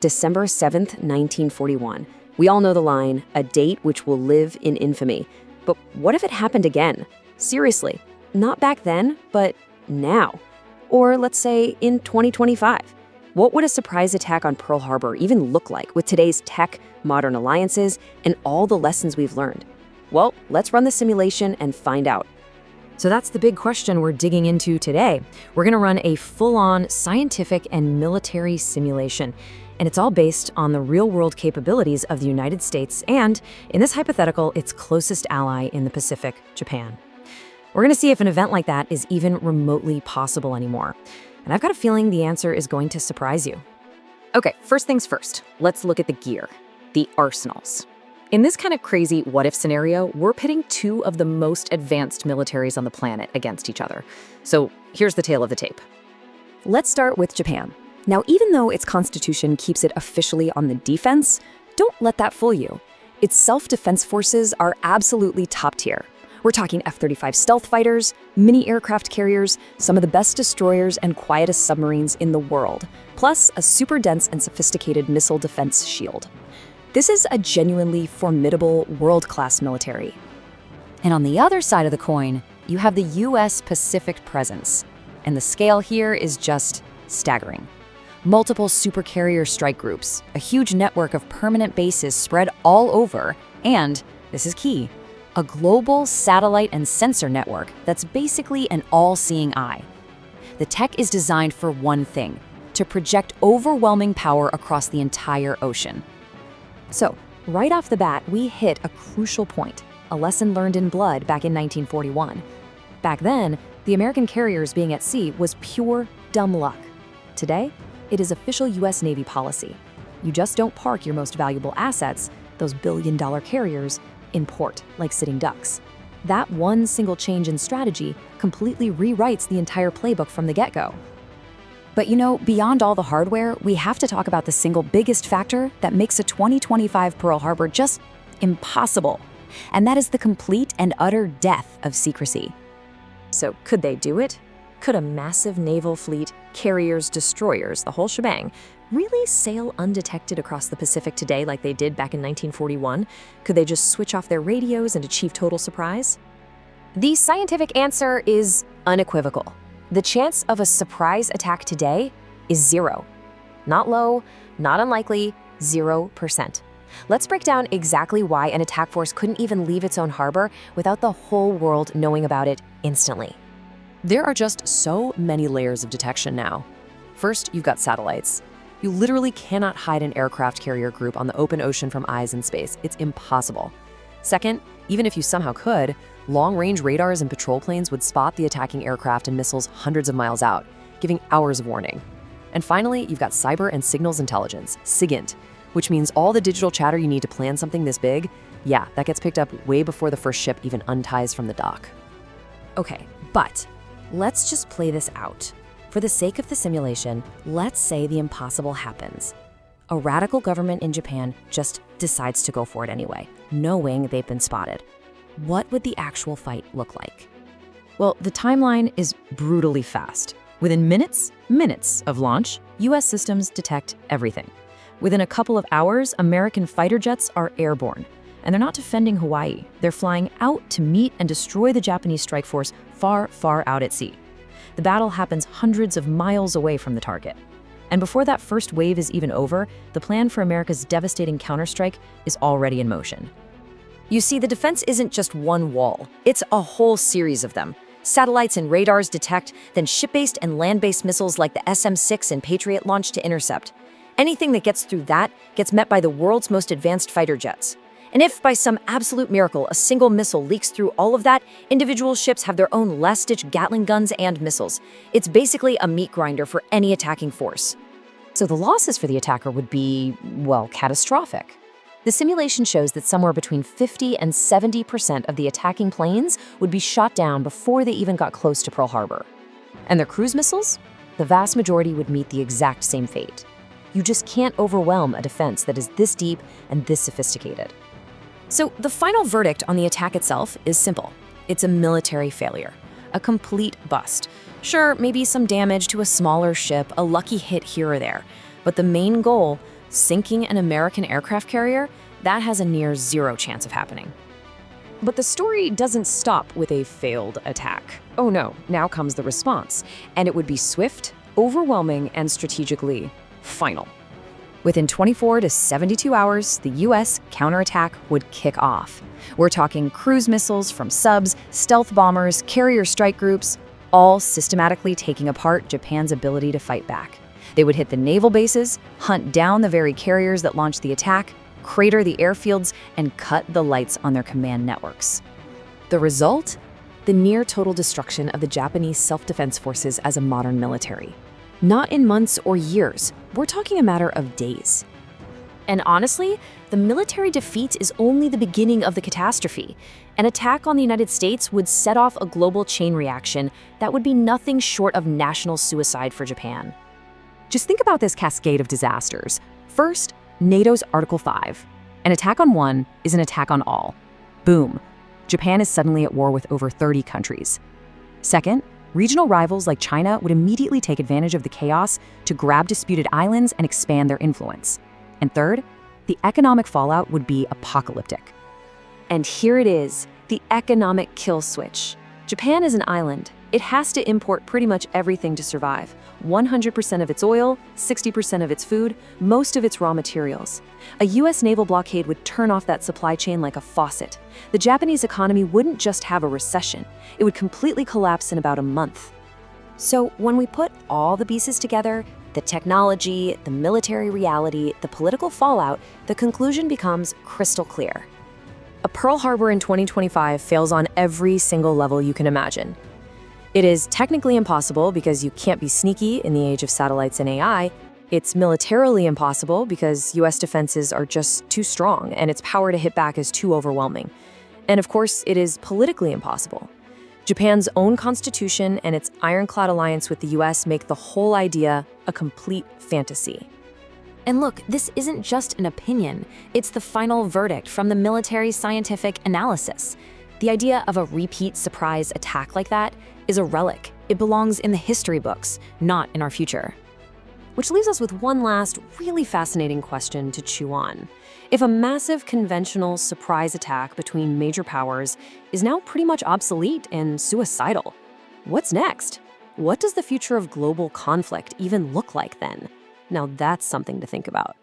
December 7th, 1941. We all know the line, a date which will live in infamy. But what if it happened again? Seriously, not back then, but now. Or let's say in 2025. What would a surprise attack on Pearl Harbor even look like with today's tech, modern alliances, and all the lessons we've learned? Well, let's run the simulation and find out. So that's the big question we're digging into today. We're going to run a full-on scientific and military simulation. And it's all based on the real-world capabilities of the United States and, in this hypothetical, its closest ally in the Pacific, Japan. We're going to see if an event like that is even remotely possible anymore. And I've got a feeling the answer is going to surprise you. Okay, first things first, let's look at the gear, the arsenals. In this kind of crazy what-if scenario, we're pitting two of the most advanced militaries on the planet against each other. So here's the tale of the tape. Let's start with Japan. Now, even though its constitution keeps it officially on the defense, don't let that fool you. Its self-defense forces are absolutely top tier. We're talking F-35 stealth fighters, mini-aircraft carriers, some of the best destroyers and quietest submarines in the world, plus a super dense and sophisticated missile defense shield. This is a genuinely formidable world-class military. And on the other side of the coin, you have the US Pacific presence. And the scale here is just staggering. Multiple supercarrier strike groups, a huge network of permanent bases spread all over, and, this is key, a global satellite and sensor network that's basically an all-seeing eye. The tech is designed for one thing, to project overwhelming power across the entire ocean. So, right off the bat, we hit a crucial point, a lesson learned in blood back in 1941. Back then, the American carriers being at sea was pure dumb luck. Today, it is official US Navy policy. You just don't park your most valuable assets, those billion-dollar carriers, in port like sitting ducks. That one single change in strategy completely rewrites the entire playbook from the get-go. But you know, beyond all the hardware, we have to talk about the single biggest factor that makes a 2025 Pearl Harbor just impossible. And that is the complete and utter death of secrecy. So could they do it? Could a massive naval fleet, carriers, destroyers, the whole shebang, really sail undetected across the Pacific today like they did back in 1941? Could they just switch off their radios and achieve total surprise? The scientific answer is unequivocal. The chance of a surprise attack today is zero. Not low, not unlikely, 0%. Let's break down exactly why an attack force couldn't even leave its own harbor without the whole world knowing about it instantly. There are just so many layers of detection now. First, you've got satellites. You literally cannot hide an aircraft carrier group on the open ocean from eyes in space. It's impossible. Second, even if you somehow could, long-range radars and patrol planes would spot the attacking aircraft and missiles hundreds of miles out, giving hours of warning. And finally, you've got cyber and signals intelligence, SIGINT, which means all the digital chatter you need to plan something this big, yeah, that gets picked up way before the first ship even unties from the dock. Okay, but let's just play this out. For the sake of the simulation, let's say the impossible happens. A radical government in Japan just decides to go for it anyway, knowing they've been spotted. What would the actual fight look like? Well, the timeline is brutally fast. Within minutes of launch, US systems detect everything. Within a couple of hours, American fighter jets are airborne. And they're not defending Hawaii. They're flying out to meet and destroy the Japanese strike force far, far out at sea. The battle happens hundreds of miles away from the target. And before that first wave is even over, the plan for America's devastating counterstrike is already in motion. You see, the defense isn't just one wall. It's a whole series of them. Satellites and radars detect, then ship-based and land-based missiles like the SM-6 and Patriot launch to intercept. Anything that gets through that gets met by the world's most advanced fighter jets. And if, by some absolute miracle, a single missile leaks through all of that, individual ships have their own last-ditch Gatling guns and missiles. It's basically a meat grinder for any attacking force. So the losses for the attacker would be, well, catastrophic. The simulation shows that somewhere between 50 and 70% of the attacking planes would be shot down before they even got close to Pearl Harbor. And their cruise missiles? The vast majority would meet the exact same fate. You just can't overwhelm a defense that is this deep and this sophisticated. So the final verdict on the attack itself is simple. It's a military failure, a complete bust. Sure, maybe some damage to a smaller ship, a lucky hit here or there, but the main goal, Sinking an American aircraft carrier? That has a near zero chance of happening. But the story doesn't stop with a failed attack. Oh no, now comes the response, and it would be swift, overwhelming, and strategically final. Within 24 to 72 hours, the US counterattack would kick off. We're talking cruise missiles from subs, stealth bombers, carrier strike groups, all systematically taking apart Japan's ability to fight back. They would hit the naval bases, hunt down the very carriers that launched the attack, crater the airfields, and cut the lights on their command networks. The result? The near total destruction of the Japanese self-defense forces as a modern military. Not in months or years, we're talking a matter of days. And honestly, the military defeat is only the beginning of the catastrophe. An attack on the United States would set off a global chain reaction that would be nothing short of national suicide for Japan. Just think about this cascade of disasters. First, NATO's Article 5. An attack on one is an attack on all. Boom. Japan is suddenly at war with over 30 countries. Second, regional rivals like China would immediately take advantage of the chaos to grab disputed islands and expand their influence. And third, the economic fallout would be apocalyptic. And here it is, the economic kill switch. Japan is an island. It has to import pretty much everything to survive. 100% of its oil, 60% of its food, most of its raw materials. A US naval blockade would turn off that supply chain like a faucet. The Japanese economy wouldn't just have a recession, it would completely collapse in about a month. So when we put all the pieces together, the technology, the military reality, the political fallout, the conclusion becomes crystal clear. A Pearl Harbor in 2025 fails on every single level you can imagine. It is technically impossible because you can't be sneaky in the age of satellites and AI. It's militarily impossible because US defenses are just too strong and its power to hit back is too overwhelming. And of course, it is politically impossible. Japan's own constitution and its ironclad alliance with the US make the whole idea a complete fantasy. And look, this isn't just an opinion. It's the final verdict from the military scientific analysis. The idea of a repeat surprise attack like that is a relic. It belongs in the history books, not in our future. Which leaves us with one last really fascinating question to chew on. If a massive conventional surprise attack between major powers is now pretty much obsolete and suicidal, what's next? What does the future of global conflict even look like then? Now that's something to think about.